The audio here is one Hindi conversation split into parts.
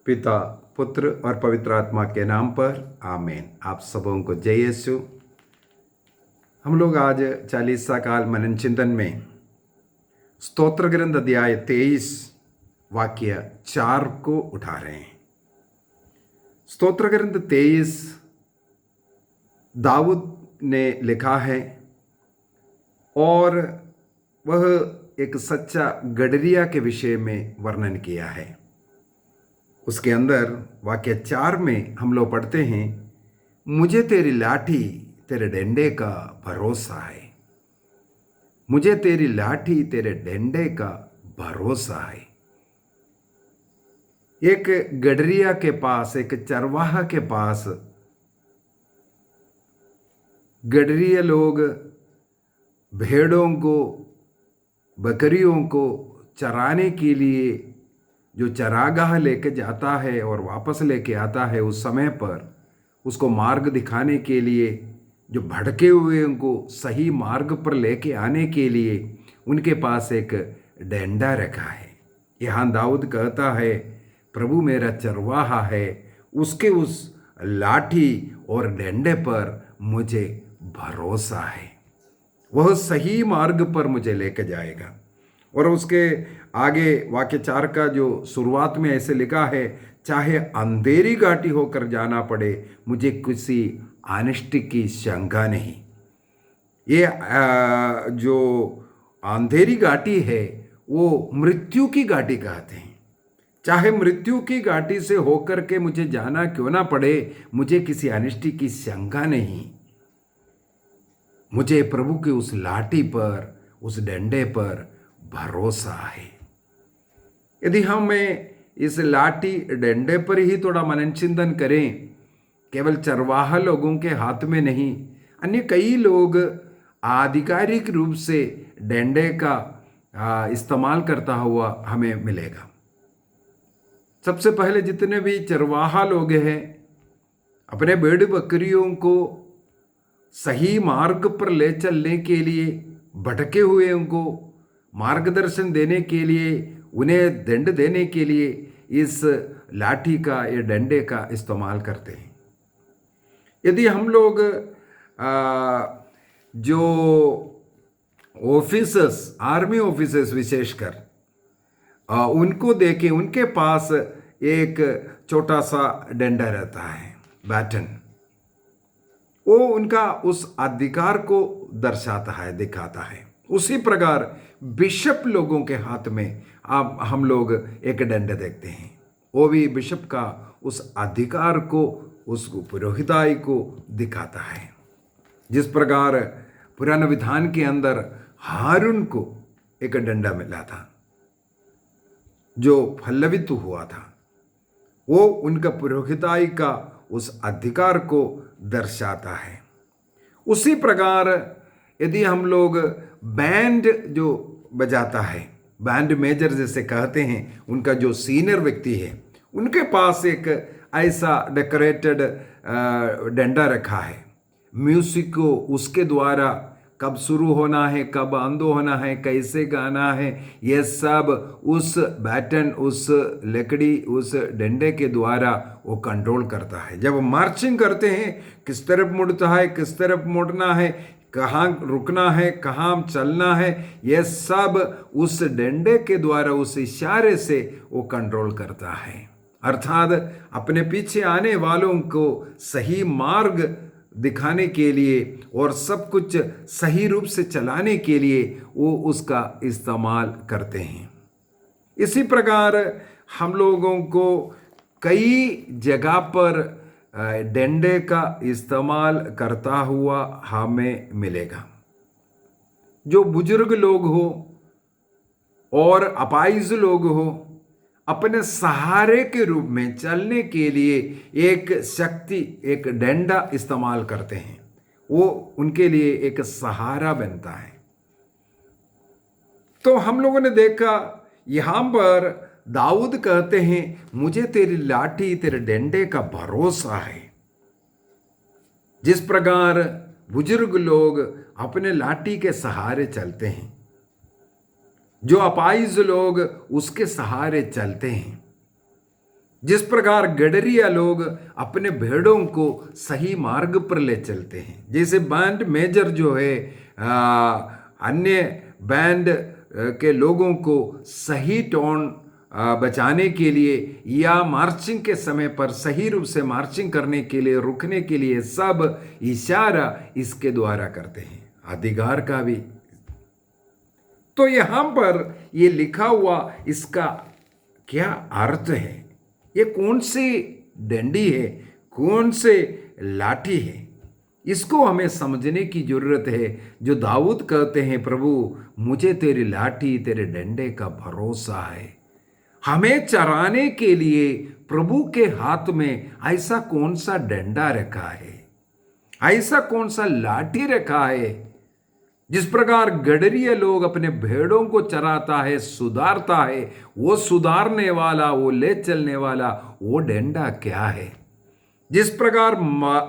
पिता, पुत्र और पवित्र आत्मा के नाम पर आमीन। आप सबों को जय यीशु। हम लोग आज 40सा काल मनन चिंतन में स्तोत्र ग्रंथ अध्याय 23 वाक्य 4 को उठा रहे हैं। स्तोत्र ग्रंथ 23 दाऊद ने लिखा है और वह एक सच्चा गडरिया के विषय में वर्णन किया है। उसके अंदर वाक्य 4 में हम लोग पढ़ते हैं, मुझे तेरी लाठी तेरे डंडे का भरोसा है। मुझे तेरी लाठी तेरे डंडे का भरोसा है। एक गडरिया के पास, एक चरवाहा के पास गडरिया लोग भेड़ों को, बकरियों को चराने के लिए जो चरागाह लेके जाता है और वापस लेके आता है, उस समय पर उसको मार्ग दिखाने के लिए, जो भटके हुए उनको सही मार्ग पर लेके आने के लिए उनके पास एक डंडा रखा है। यहाँ दाऊद कहता है, प्रभु मेरा चरवाहा है, उसके उस लाठी और डंडे पर मुझे भरोसा है। वह सही मार्ग पर मुझे लेके जाएगा। और उसके आगे वाक्य 4 का जो शुरुआत में ऐसे लिखा है, चाहे अंधेरी घाटी होकर जाना पड़े, मुझे किसी अनिष्ट की शंका नहीं। ये जो अंधेरी घाटी है वो मृत्यु की घाटी कहते हैं। चाहे मृत्यु की घाटी से होकर के मुझे जाना क्यों ना पड़े, मुझे किसी अनिष्ट की शंका नहीं। मुझे प्रभु के उस लाठी पर, उस डंडे पर भरोसा है। यदि हम इस लाठी डंडे पर ही थोड़ा मनन चिंतन करें, केवल चरवाहा लोगों के हाथ में नहीं, अन्य कई लोग आधिकारिक रूप से डंडे का इस्तेमाल करता हुआ हमें मिलेगा। सबसे पहले जितने भी चरवाहा लोग हैं, अपने भेड़ बकरियों को सही मार्ग पर ले चलने के लिए, भटके हुए उनको मार्गदर्शन देने के लिए, उन्हें दंड देने के लिए इस लाठी का या डंडे का इस्तेमाल करते हैं। यदि हम लोग जो ऑफिसर्स, आर्मी ऑफिसर्स विशेषकर उनको देखें, उनके पास एक छोटा सा डंडा रहता है, बैटन। वो उनका उस अधिकार को दर्शाता है, दिखाता है। उसी प्रकार बिशप लोगों के हाथ में आप हम लोग एक डंडा देखते हैं। वो भी बिशप का उस अधिकार को, उस पुरोहिताई को दिखाता है। जिस प्रकार पुराने विधान के अंदर हारून को एक डंडा मिला था जो फल्लवित हुआ था, वो उनका पुरोहिताई का उस अधिकार को दर्शाता है। उसी प्रकार यदि हम लोग बैंड जो बजाता है, बैंड मेजर जैसे कहते हैं, उनका जो सीनियर व्यक्ति है, उनके पास एक ऐसा डेकोरेटेड डंडा रखा है। म्यूजिक को उसके द्वारा कब शुरू होना है, कब बंद होना है, कैसे गाना है, यह सब उस बैटन, उस लकड़ी, उस डंडे के द्वारा वो कंट्रोल करता है। जब मार्चिंग करते हैं, किस तरफ मुड़ता है, किस तरफ मुड़ना है, कहाँ रुकना है, कहाँ चलना है, यह सब उस डंडे के द्वारा, उस इशारे से वो कंट्रोल करता है। अर्थात अपने पीछे आने वालों को सही मार्ग दिखाने के लिए और सब कुछ सही रूप से चलाने के लिए वो उसका इस्तेमाल करते हैं। इसी प्रकार हम लोगों को कई जगह पर डंडे का इस्तेमाल करता हुआ हमें मिलेगा। जो बुजुर्ग लोग हो और अपाहिज लोग हो, अपने सहारे के रूप में चलने के लिए एक शक्ति, एक डंडा इस्तेमाल करते हैं। वो उनके लिए एक सहारा बनता है। तो हम लोगों ने देखा, यहां पर दाऊद कहते हैं, मुझे तेरी लाठी तेरे डंडे का भरोसा है। जिस प्रकार बुजुर्ग लोग अपने लाठी के सहारे चलते हैं, जो अपाहिज लोग उसके सहारे चलते हैं, जिस प्रकार गडरिया लोग अपने भेड़ों को सही मार्ग पर ले चलते हैं, जैसे बैंड मेजर जो है अन्य बैंड के लोगों को सही टोन बचाने के लिए या मार्चिंग के समय पर सही रूप से मार्चिंग करने के लिए, रुकने के लिए सब इशारा इसके द्वारा करते हैं, अधिकार का भी। तो यहां पर ये लिखा हुआ इसका क्या अर्थ है? ये कौन सी डंडी है, कौन से लाठी है, इसको हमें समझने की जरूरत है। जो दाऊद कहते हैं, प्रभु मुझे तेरी लाठी तेरे डंडे का भरोसा है। हमें चराने के लिए प्रभु के हाथ में ऐसा कौन सा डंडा रखा है, ऐसा कौन सा लाठी रखा है? जिस प्रकार गडरिया लोग अपने भेड़ों को चराता है, सुधारता है, वो सुधारने वाला, वो ले चलने वाला, वो डंडा क्या है? जिस प्रकार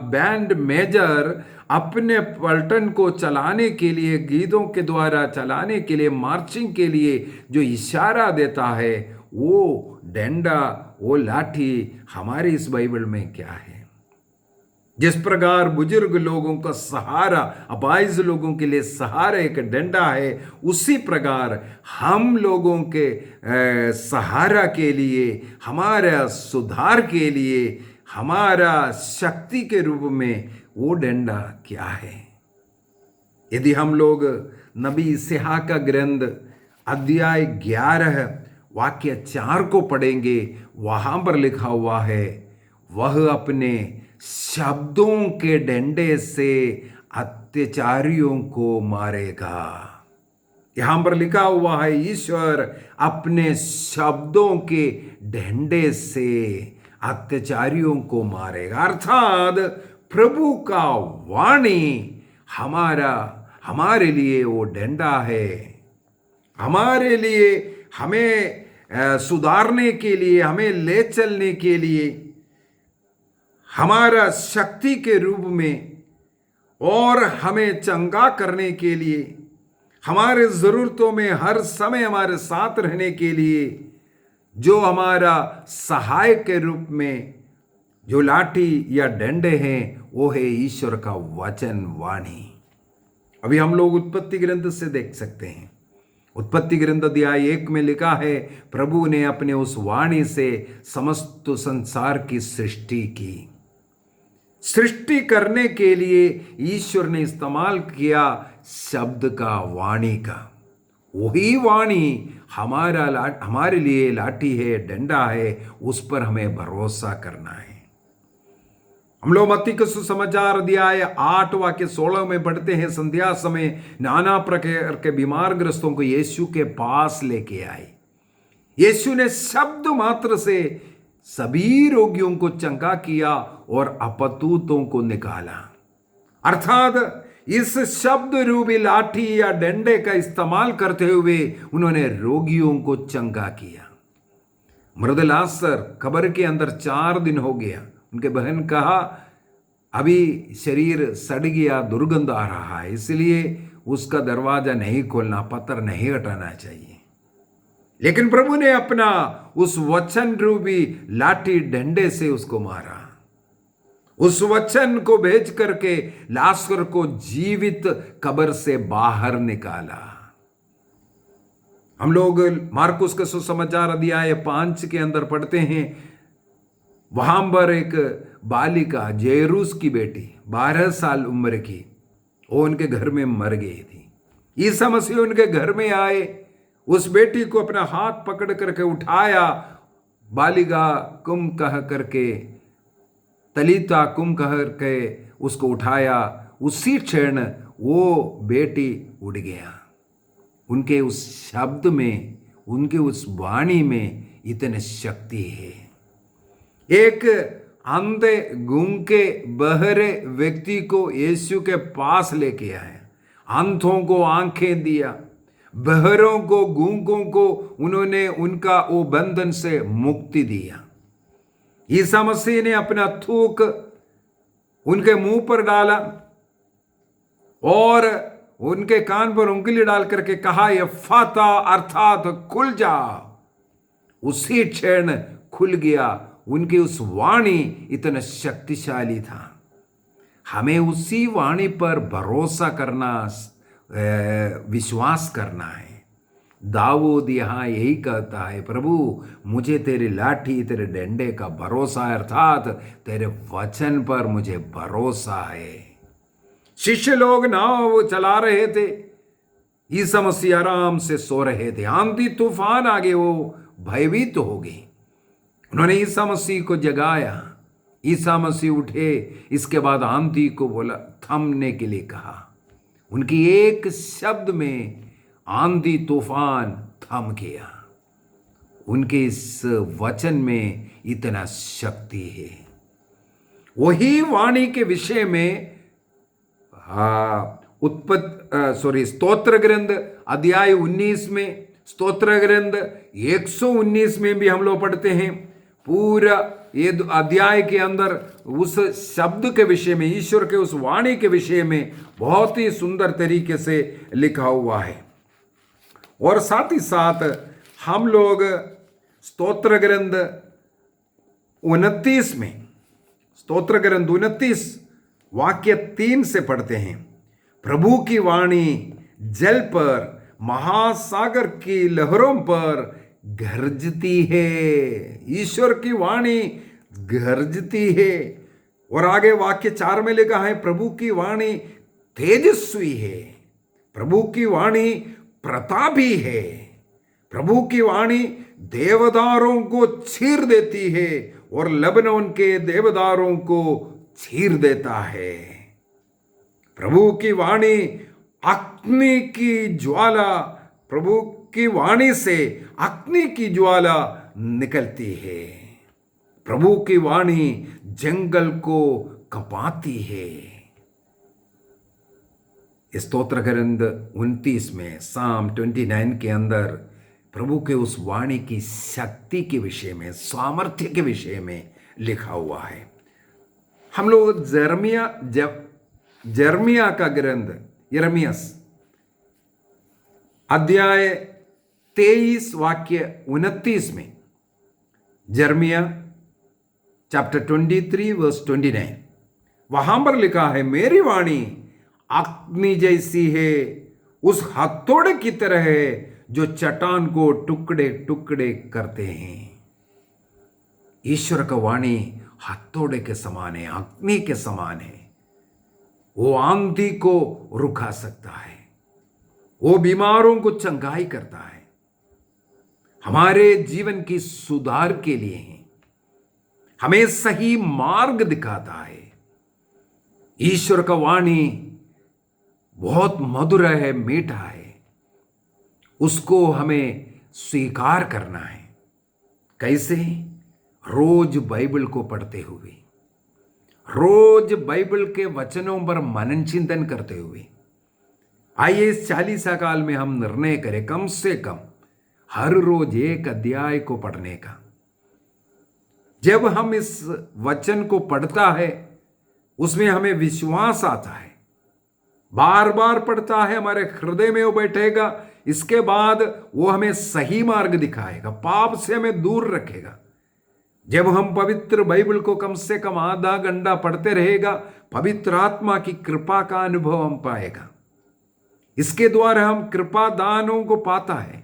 बैंड मेजर अपने पलटन को चलाने के लिए, गीतों के द्वारा चलाने के लिए, मार्चिंग के लिए जो इशारा देता है, वो डंडा, वो लाठी हमारे इस बाइबल में क्या है? जिस प्रकार बुजुर्ग लोगों का सहारा, अपाहिज लोगों के लिए सहारा एक डंडा है, उसी प्रकार हम लोगों के सहारा के लिए, हमारा सुधार के लिए, हमारा शक्ति के रूप में वो डंडा क्या है? यदि हम लोग नबी इस्हाक का ग्रंथ अध्याय 11 वाक्य 4 को पढ़ेंगे, वहां पर लिखा हुआ है, वह अपने शब्दों के डंडे से अत्याचारियों को मारेगा। यहां पर लिखा हुआ है, ईश्वर अपने शब्दों के डंडे से अत्याचारियों को मारेगा। अर्थात प्रभु का वाणी हमारे लिए वो डंडा है, हमारे लिए, हमें सुधारने के लिए, हमें ले चलने के लिए, हमारा शक्ति के रूप में, और हमें चंगा करने के लिए, हमारे ज़रूरतों में हर समय हमारे साथ रहने के लिए जो हमारा सहायक के रूप में जो लाठी या डंडे हैं, वो है ईश्वर का वचन, वाणी। अभी हम लोग उत्पत्ति ग्रंथ से देख सकते हैं। उत्पत्ति ग्रंथ अध्याय 1 में लिखा है, प्रभु ने अपने उस वाणी से समस्त संसार की सृष्टि की। सृष्टि करने के लिए ईश्वर ने इस्तेमाल किया शब्द का, वाणी का। वही वाणी हमारे लिए लाठी है, डंडा है, उस पर हमें भरोसा करना है। हम लोग मत्ती का सुसमाचार अध्याय 8 वाक्य 16 में पढ़ते हैं, संध्या समय नाना प्रकार के बीमार ग्रस्तों को यीशु के पास लेके आए। यीशु ने शब्द मात्र से सभी रोगियों को चंगा किया और अपतूतों को निकाला। अर्थात इस शब्द रूपी लाठी या डंडे का इस्तेमाल करते हुए उन्होंने रोगियों को चंगा किया। मृद लाजर कब्र के अंदर 4 दिन हो गया। उनके बहन कहा, अभी शरीर सड़ गया, दुर्गंध आ रहा है, इसलिए उसका दरवाजा नहीं खोलना, पत्थर नहीं हटाना चाहिए। लेकिन प्रभु ने अपना उस वचन रूपी लाठी डंडे से उसको मारा। उस वचन को भेज करके लाजर को जीवित कब्र से बाहर निकाला। हम लोग मार्कुस का सुसमाचार अध्याय 5 के अंदर पढ़ते हैं, वहां पर एक बालिका, जेरूस की बेटी, 12 साल उम्र की, वो उनके घर में मर गई थी। ईसा मसीह उनके घर में आए, उस बेटी को अपना हाथ पकड़ करके उठाया, बालिका कुम कह करके, तलीता कुम कह के उसको उठाया। उसी क्षण वो बेटी उड़ गया। उनके उस शब्द में, उनके उस वाणी में इतनी शक्ति है। एक अंधे, गूंगे, बहरे व्यक्ति को यीशु के पास लेके आए, अंधों को आंखें दिया, बहरों को, गूंगों को उन्होंने उनका वो बंधन से मुक्ति दिया। ईसा मसीह ने अपना थूक उनके मुंह पर डाला और उनके कान पर उंगली डाल करके कहा, यफ़्फ़ाता, अर्थात खुल जा। उसी क्षण खुल गया उनकी उस वाणी इतना शक्तिशाली था। हमें उसी वाणी पर भरोसा करना, विश्वास करना है। दाऊद यहाँ यही कहता है, प्रभु मुझे तेरी लाठी तेरे डंडे का भरोसा है, अर्थात तेरे वचन पर मुझे भरोसा है। शिष्य लोग नाव चला रहे थे, ईसा मसीह आराम से सो रहे थे। आंधी तूफान आ गए, वो भयभीत हो गए। उन्होंने ईसा मसीह को जगाया। ईसा मसीह उठे, इसके बाद आंधी को बोला, थमने के लिए कहा। उनकी एक शब्द में आंधी तूफान थम गया। उनके इस वचन में इतना शक्ति है। वही वाणी के विषय में स्तोत्र ग्रंथ अध्याय 19 में, स्तोत्र ग्रंथ 119 में भी हम लोग पढ़ते हैं। पूरा ये अध्याय के अंदर उस शब्द के विषय में, ईश्वर के उस वाणी के विषय में बहुत ही सुंदर तरीके से लिखा हुआ है। और साथ ही साथ हम लोग स्तोत्र ग्रंथ 29 में, स्तोत्र ग्रंथ 29 वाक्य 3 से पढ़ते हैं। प्रभु की वाणी जल पर, महासागर की लहरों पर गरजती है। ईश्वर की वाणी गरजती है। और आगे वाक्य 4 में लिखा है, प्रभु की वाणी तेजस्वी है, प्रभु की वाणी प्रतापी है, प्रभु की वाणी देवदारों को चीर देती है और लबनोन के देवदारों को चीर देता है। प्रभु की वाणी अग्नि की ज्वाला, प्रभु की वाणी से अग्नि की ज्वाला निकलती है। प्रभु की वाणी जंगल को कपाती है। स्तोत्र ग्रंथ 29 में, साम 29 के अंदर प्रभु के उस वाणी की शक्ति के विषय में, सामर्थ्य के विषय में लिखा हुआ है। हम लोग जर्मिया का ग्रंथ, यिर्मयाह अध्याय 23 वाक्य 29 में, जर्मिया चैप्टर 23 वर्स 29, वहां पर लिखा है, मेरी वाणी अग्नि जैसी है, उस हथौड़े की तरह है जो चट्टान को टुकड़े टुकड़े करते हैं। ईश्वर का वाणी हथौड़े के समान है, अग्नि के समान है। वो आंधी को रुका सकता है, वो बीमारों को चंगाई करता है, हमारे जीवन की सुधार के लिए है, हमें सही मार्ग दिखाता है। ईश्वर का वाणी बहुत मधुर है, मीठा है। उसको हमें स्वीकार करना है। कैसे? रोज बाइबल को पढ़ते हुए, रोज बाइबल के वचनों पर मनन चिंतन करते हुए। आइए इस 40 काल में हम निर्णय करें कम से कम हर रोज एक अध्याय को पढ़ने का। जब हम इस वचन को पढ़ता है, उसमें हमें विश्वास आता है, बार बार पढ़ता है, हमारे हृदय में वो बैठेगा। इसके बाद वो हमें सही मार्ग दिखाएगा, पाप से हमें दूर रखेगा। जब हम पवित्र बाइबल को कम से कम आधा घंटा पढ़ते रहेगा, पवित्र आत्मा की कृपा का अनुभव हम पाएगा। इसके द्वारा हम कृपा दानों को पाता है।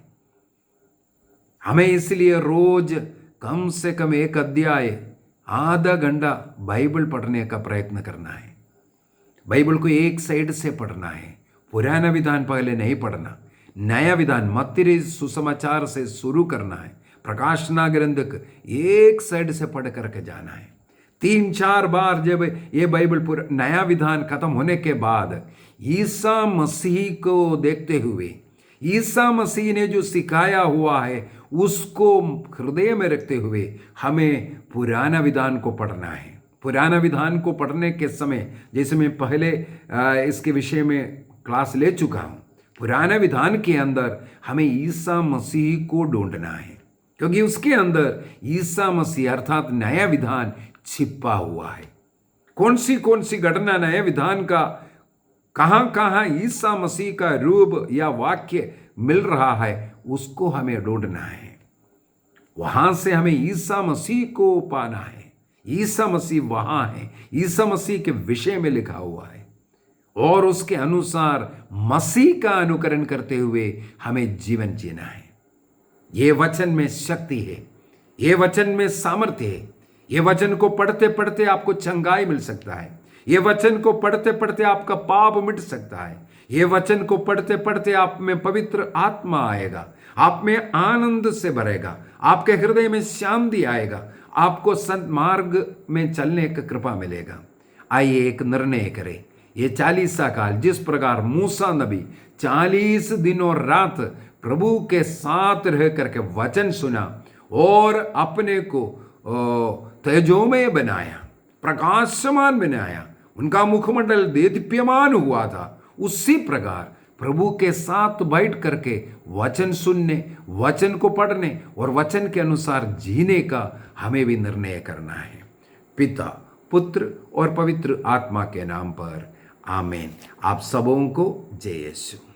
हमें इसलिए रोज कम से कम एक अध्याय, आधा घंटा बाइबल पढ़ने का प्रयत्न करना है। बाइबल को एक साइड से पढ़ना है, पुराना विधान पहले नहीं पढ़ना, नया विधान मत्ती सुसमाचार से शुरू करना है, प्रकाशना ग्रंथ एक साइड से पढ़ करके जाना है। 3-4 बार जब ये बाइबल नया विधान खत्म होने के बाद ईसा मसीह को देखते हुए, ईसा मसीह ने जो सिखाया हुआ है उसको हृदय में रखते हुए हमें पुराना विधान को पढ़ना है। पुराना विधान को पढ़ने के समय, जैसे मैं पहले इसके विषय में क्लास ले चुका हूँ, पुराना विधान के अंदर हमें ईसा मसीह को ढूंढना है, क्योंकि उसके अंदर ईसा मसीह अर्थात नया विधान छिपा हुआ है। कौन सी घटना नया विधान का कहाँ कहाँ ईसा मसीह का रूप या वाक्य मिल रहा है, उसको हमें ढूंढना है। वहां से हमें ईसा मसीह को पाना है। ईसा मसीह वहां है, ईसा मसीह के विषय में लिखा हुआ है, और उसके अनुसार मसीह का अनुकरण करते हुए हमें जीवन जीना है। ये वचन में शक्ति है, ये वचन में सामर्थ्य है। ये वचन को पढ़ते पढ़ते आपको चंगाई मिल सकता है। ये वचन को पढ़ते पढ़ते आपका पाप मिट सकता है। ये वचन को पढ़ते पढ़ते आप में पवित्र आत्मा आएगा, आप में आनंद से भरेगा, आपके हृदय में शांति आएगा, आपको सन्मार्ग में चलने का कृपा मिलेगा। आइए एक निर्णय करें। ये 40 काल जिस प्रकार मूसा नबी 40 दिन और रात प्रभु के साथ रह करके वचन सुना और अपने को तेजोमय बनाया, प्रकाशमान बनाया, उनका मुखमंडल दीप्यमान हुआ था, उसी प्रकार प्रभु के साथ बैठ करके वचन सुनने, वचन को पढ़ने और वचन के अनुसार जीने का हमें भी निर्णय करना है। पिता, पुत्र और पवित्र आत्मा के नाम पर आमीन। आप सबों को जय यीशु।